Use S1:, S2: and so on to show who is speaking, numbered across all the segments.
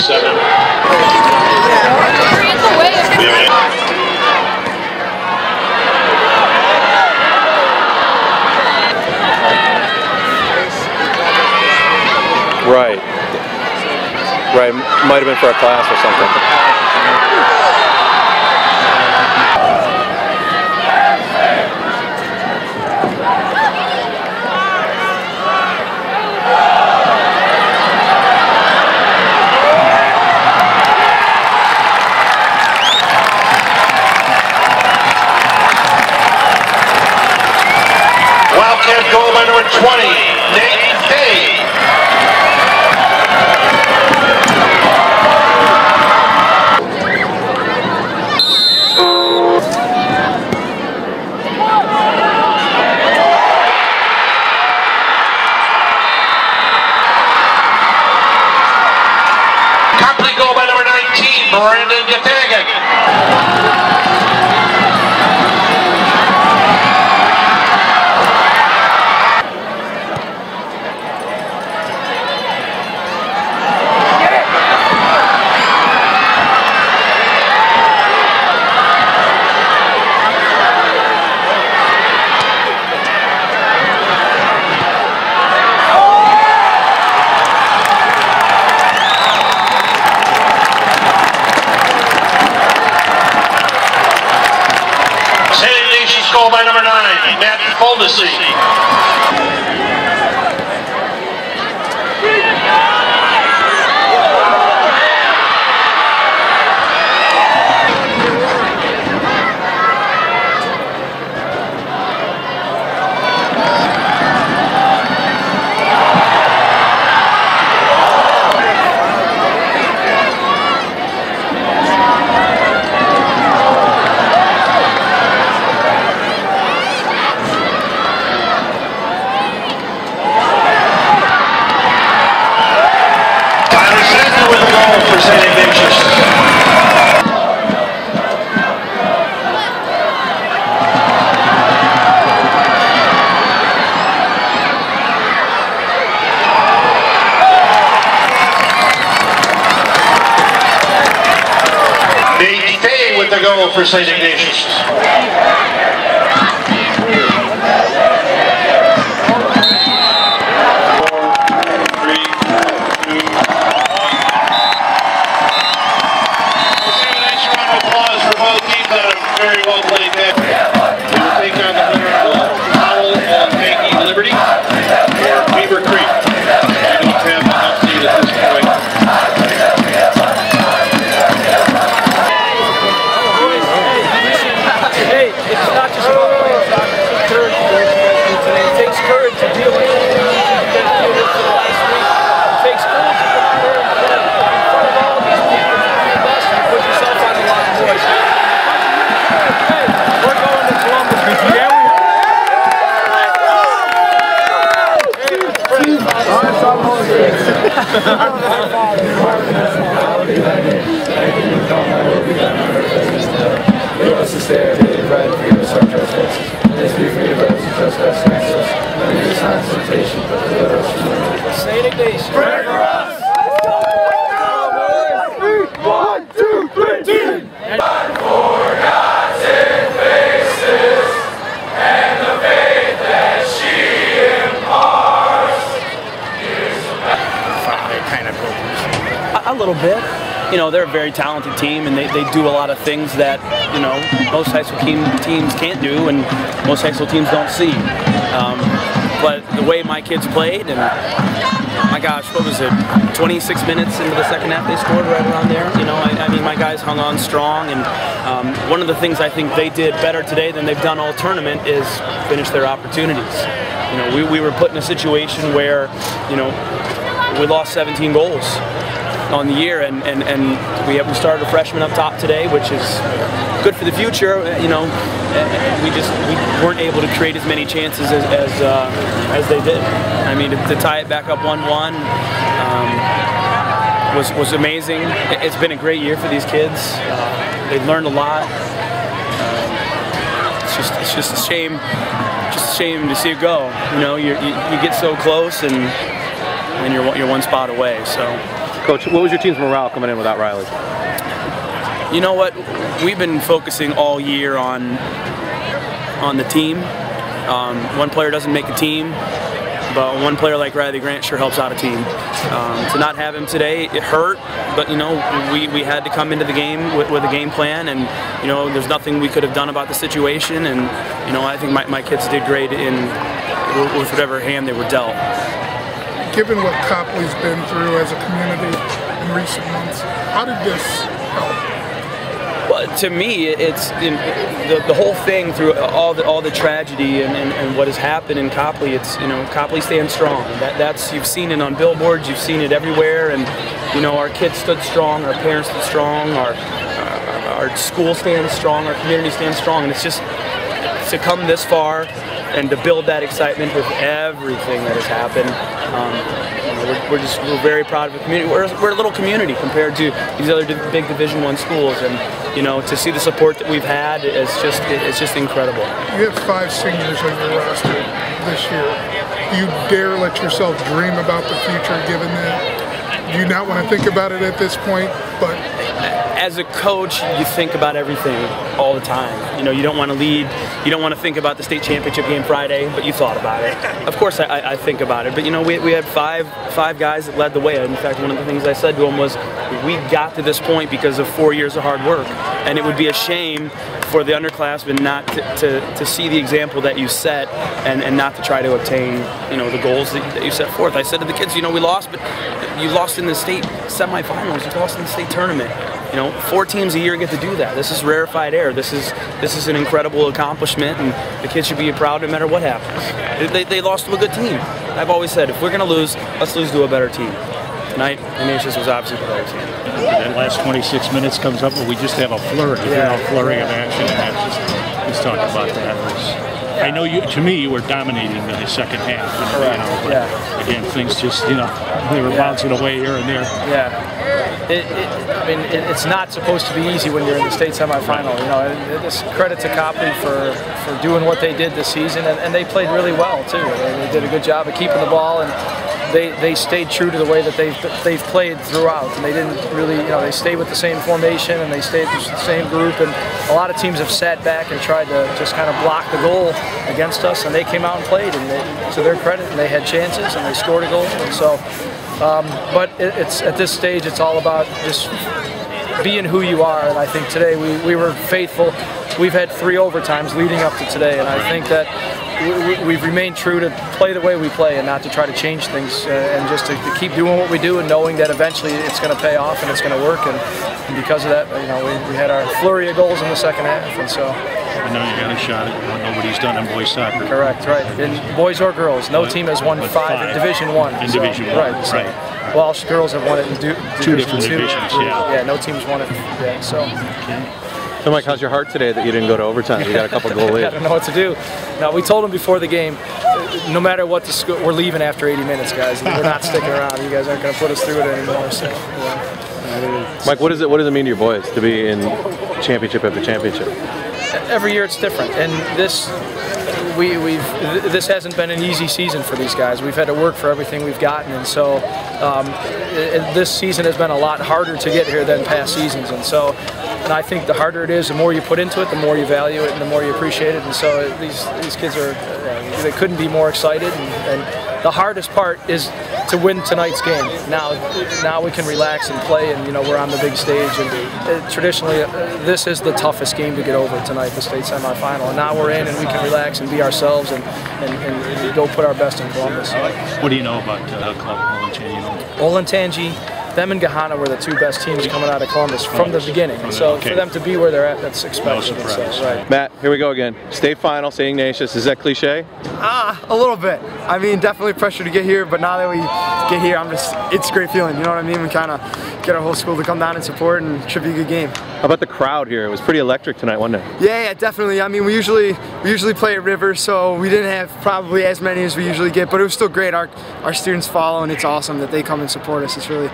S1: 27.
S2: Right. Right. Might have been for a class or something.
S1: Wildcat goal by number 20, Nate Day. Copley goal by number 19, Brandon Gatagan. Goal by number 9, Matt Foldesy. For St. Ignatius. Nate Day with the goal for St. Ignatius. Very well played there. We will take on the winner of Powell and Maggie Liberty or Beaver Creek. We don't have enough seed at this point.
S3: Hey, it's not just about playing soccer, it's courage. It takes courage to deal with it. It takes courage to come out here and get in front of all these people and do your best and put yourself on the line, boys. Hey, we're going to Columbus. Yeah, we are.
S4: Give us this day our daily bread, forgive us our trespasses, as we forgive those who trespass against us, and lead us not into temptation, but deliver us from evil.
S3: St. Ignatius. Pray for us!
S4: 1, 2, 3, 10!
S5: For God's faces and the faith that she imparts.
S6: A little bit. You know, they're a very talented team, and they do a lot of things that, you know, most high school teams can't do, and most high school teams don't see. But the way my kids played, and my gosh, what was it, 26 minutes into the second half they scored right around there. You know, I mean, my guys hung on strong, and one of the things I think they did better today than they've done all tournament is finish their opportunities. You know, we were put in a situation where, you know, we lost 17 goals on the year, and we started a freshman up top today, which is good for the future. You know, we weren't able to create as many chances as they did. I mean, to tie it back up 1-1 was amazing. It's been a great year for these kids. They've learned a lot. It's just a shame. Just a shame to see it go. You know, you get so close, and you're one spot away. So.
S2: Coach, what was your team's morale coming in without Riley?
S6: You know what? We've been focusing all year on the team. One player doesn't make a team, but one player like Riley Grant sure helps out a team. To not have him today, it hurt, but you know, we had to come into the game with a game plan, and you know, there's nothing we could have done about the situation, and you know, I think my kids did great with whatever hand they were dealt.
S7: Given what Copley's been through as a community in recent months, how did this help?
S6: Well, to me, it's the whole thing through all the tragedy and what has happened in Copley. It's, you know, Copley stands strong. That's you've seen it on billboards, you've seen it everywhere, and you know, our kids stood strong, our parents stood strong, our school stands strong, our community stands strong, and it's just to come this far and to build that excitement with everything that has happened. We're very proud of the community. We're a little community compared to these other big Division I schools, and you know, to see the support that we've had, it's just incredible.
S7: You have 5 seniors on your roster this year. Do you dare let yourself dream about the future given that? Do you not want to think about it at this point? But
S6: as a coach, you think about everything all the time. You know, you don't want to lead, you don't want to think about the state championship game Friday, but you thought about it. Of course, I think about it. But you know, we had five guys that led the way. In fact, one of the things I said to them was, we got to this point because of 4 years of hard work, and it would be a shame for the underclassmen not to see the example that you set and not to try to obtain, you know, the goals that you set forth. I said to the kids, you know, we lost, but you lost in the state semifinals, you lost in the state tournament. You know, 4 teams a year get to do that. This is rarefied air. This is an incredible accomplishment, and the kids should be proud no matter what happens. They lost to a good team. I've always said, if we're going to lose, let's lose to a better team. Tonight, Ignatius was obviously the better team.
S8: That last 26 minutes comes up, but we just have a flurry, flurry of action. Let's talk about that. I know to me, you were dominating the second half. But again, things just, you know, they were bouncing away here and there.
S3: I mean, it's not supposed to be easy when you're in the state semifinal. You know, and it's credit to Copley for doing what they did this season, and they played really well too. They did a good job of keeping the ball, and they stayed true to the way that they've played throughout, and they didn't really, you know, they stayed with the same formation and they stayed with the same group, and a lot of teams have sat back and tried to just kind of block the goal against us, and they came out and played, and to their credit, and they had chances and they scored a goal, and so. But it's at this stage, it's all about just being who you are, and I think today we were faithful. We've had 3 overtimes leading up to today, and I think that we've remained true to play the way we play and not to try to change things, and just to keep doing what we do and knowing that eventually it's going to pay off and it's going to work, and because of that, you know, we had our flurry of goals in the second half, and so.
S8: I know you got a shot at what nobody's done in boys soccer.
S3: Correct, right. In boys or girls, no team has won 5 in Division I.
S8: In Division I,
S3: right. So Walsh girls have won it in
S8: two different divisions.
S3: Yeah, no team's won it yet. So.
S2: So, Mike, how's your heart today that you didn't go to overtime? You got a couple goal lead.
S3: I don't know what to do. No, we told them before the game, no matter what the score, we're leaving after 80 minutes, guys. We're not sticking around. You guys aren't going to put us through it anymore. So,
S2: Mike, what does it mean to your boys to be in championship after championship?
S3: Every year it's different, and this hasn't been an easy season for these guys. We've had to work for everything we've gotten, and so this season has been a lot harder to get here than past seasons, and so. And I think the harder it is, the more you put into it, the more you value it, and the more you appreciate it. And so these kids they couldn't be more excited. And the hardest part is to win tonight's game. Now we can relax and play, and you know, we're on the big stage. And traditionally, this is the toughest game to get over tonight, the state semifinal. And now we're in, and we can relax and be ourselves and go put our best in Columbus.
S8: What do you know about Club Olentangy?
S3: Olentangy. Them and Gahanna were the 2 best teams coming out of Columbus from the beginning. So for them to be where they're at, that's expected.
S8: No surprise.
S3: So, right.
S2: Matt, here we go again. State final, St. Ignatius. Is that cliche?
S9: A little bit. I mean, definitely pressure to get here, but now that we get here, it's a great feeling. You know what I mean? We kind of get our whole school to come down and support, and it should be a good game.
S2: How about the crowd here? It was pretty electric tonight, wasn't it?
S9: Yeah, definitely. I mean, we usually play at River, so we didn't have probably as many as we usually get, but it was still great. Our students follow, and it's awesome that they come and support us. It's really.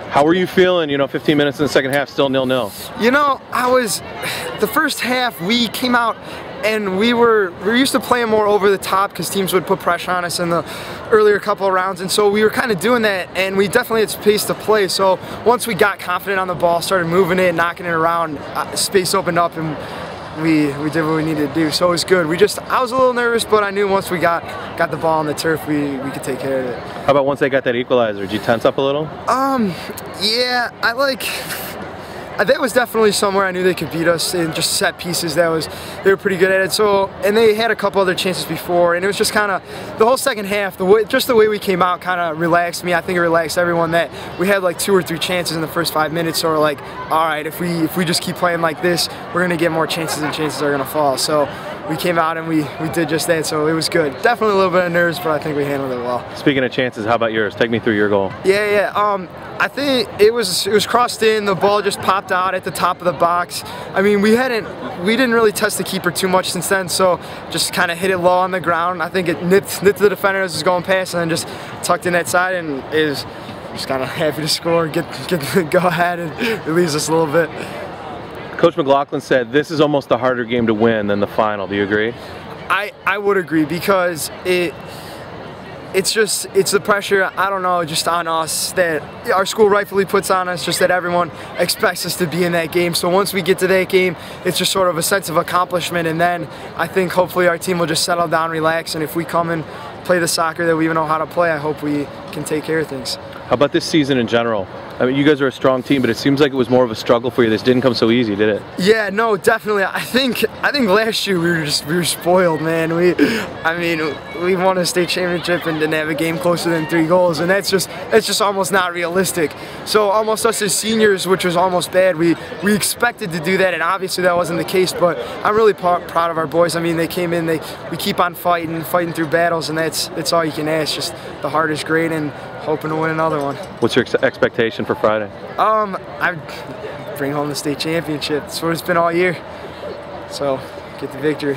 S2: How were you feeling, you know, 15 minutes in the second half, still 0-0?
S9: You know, the first half, we came out and we're used to playing more over the top because teams would put pressure on us in the earlier couple of rounds, and so we were kind of doing that, and we definitely had space to play. So once we got confident on the ball, started moving it, knocking it around, space opened up, and we did what we needed to do. So it was good. I was a little nervous, but I knew once we got the ball on the turf, we could take care of it.
S2: How about once they got that equalizer? Did you tense up a little?
S9: Yeah, that was definitely somewhere I knew they could beat us in just set pieces. They were pretty good at it. So, and they had a couple other chances before, and it was just kind of the whole second half. Just the way we came out kind of relaxed me. I think it relaxed everyone that we had like 2 or 3 chances in the first 5 minutes. So we're like, all right, if we just keep playing like this, we're gonna get more chances, and chances are gonna fall. So we came out and we did just that. So it was good. Definitely a little bit of nerves, but I think we handled it well.
S2: Speaking of chances, how about yours? Take me through your goal.
S9: Yeah. I think it was crossed in. The ball just popped out at the top of the box. I mean, we didn't really test the keeper too much since then, so just kind of hit it low on the ground. I think it nipped the defender as it was going past, and then just tucked in that side, and is just kind of happy to score, get the go ahead, and relieves us a little bit.
S2: Coach McLaughlin said this is almost a harder game to win than the final. Do you agree?
S9: I would agree, because it's the pressure, I don't know, just on us that our school rightfully puts on us, just that everyone expects us to be in that game. So once we get to that game, it's just sort of a sense of accomplishment, and then I think hopefully our team will just settle down, relax, and if we come and play the soccer that we even know how to play, I hope we can take care of things.
S2: How about this season in general? I mean, you guys are a strong team, but it seems like it was more of a struggle for you. This didn't come so easy, did it?
S9: Yeah, no, definitely. I think last year we were spoiled, man. We won a state championship and didn't have a game closer than 3 goals, and that's just almost not realistic. So almost us as seniors, which was almost bad, we expected to do that, and obviously that wasn't the case. But I'm really proud of our boys. I mean, they came in, we keep on fighting through battles, and that's all you can ask. Just the heart is great, and hoping to win another one.
S2: What's your expectation for Friday?
S9: I bring home the state championship. That's what it's been all year. So get the victory.